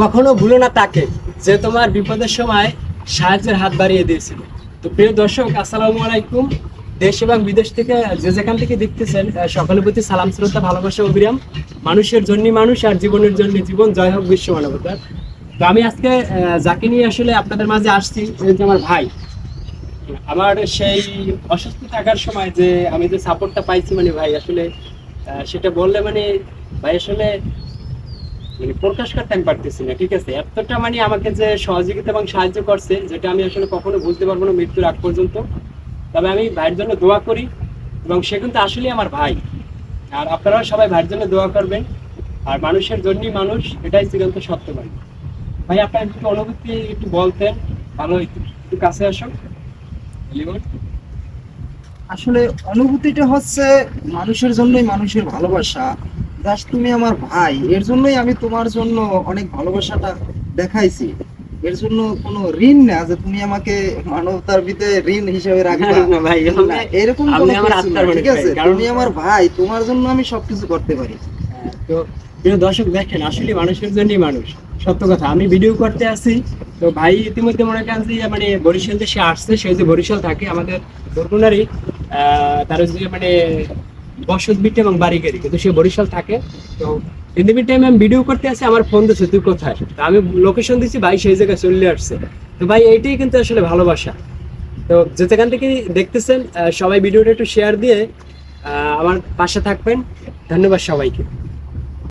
কখনো ভুলো না তাকে যে তোমার বিপদের সময় সাহায্যের হাত বাড়িয়ে দিয়েছিল। তো প্রিয় দর্শক, আসসালামু আলাইকুম। দেশ এবং বিদেশ থেকে যে যেখান থেকে দেখতেছেন, সকলের প্রতি সালাম, শ্রদ্ধা, ভালোবাসা, অবিরাম। মানুষের জন্য মানুষ আর জীবনের জন্য জীবন, জয় হোক বিশ্ব মানবতার। তো আমি আজকে যাকে নিয়ে আসলে আপনাদের মাঝে আসছি, এই যে আমার ভাই। আমার সেই অসুস্থ থাকার সময় যে আমি যে সাপোর্টটা পাইছি, মানে ভাই আসলে সেটা বললে মানে ভাই আসলে মানে প্রকাশ করতে আমি পারতেছি না। ঠিক আছে, এতটা মানে আমাকে যে সহযোগিতা এবং সাহায্য করছে, যেটা আমি আসলে কখনো বুঝতে পারবো না মৃত্যুর আগ পর্যন্ত। তবে আমি ভাইয়ের জন্য দোয়া করি, এবং সে কিন্তু আসলেই আমার ভাই। আর আপনারাও সবাই ভাইয়ের জন্য দোয়া করবেন। আর মানুষের জন্যই মানুষ, এটাই চিরন্ত সত্য ভাই। ভাই আপনার একটু অনুভূতি একটু বলতেন, ভালো হইতো। একটু কাছে আসো লিমন। আসলে অনুভূতিটা হচ্ছে মানুষের জন্যই মানুষের ভালোবাসা। জাস্ট তুমি আমার ভাই, এর জন্যই আমি তোমার জন্য অনেক ভালোবাসাটা দেখাইছি। এর জন্য কোনো ঋণ না যে তুমি আমাকে মানবতার ভিতরে ঋণ হিসেবে রাখবা। না ভাই, না, এরকম কোনো কিছু না, ঠিক আছে? তুমি আমার ভাই, তোমার জন্য আমি সবকিছু করতে পারি। তো প্রিয় দর্শক, দেখেন আসলে মানুষের জন্যই মানুষ, সত্য কথা। আমি ভিডিও করতে আসি, তো ভাই ইতিমধ্যে মনে করেন যে মানে বরিশাল যে সে আসছে, সে যে বরিশাল থাকে আমাদের বরগুনারই, তার যে মানে বসত ভিটে এবং বাড়ি গাড়ি, কিন্তু সে বরিশাল থাকে। তো ইন দ্য টাইম আমি ভিডিও করতে আসি, আমার ফোন দিচ্ছে তুই কোথায়, তো আমি লোকেশন দিচ্ছি, ভাই সেই জায়গায় চলে আসছে। তো ভাই এইটাই কিন্তু আসলে ভালোবাসা। তো যে যেখান থেকে দেখতেছেন, সবাই ভিডিওটা একটু শেয়ার দিয়ে আমার পাশে থাকবেন। ধন্যবাদ সবাইকে।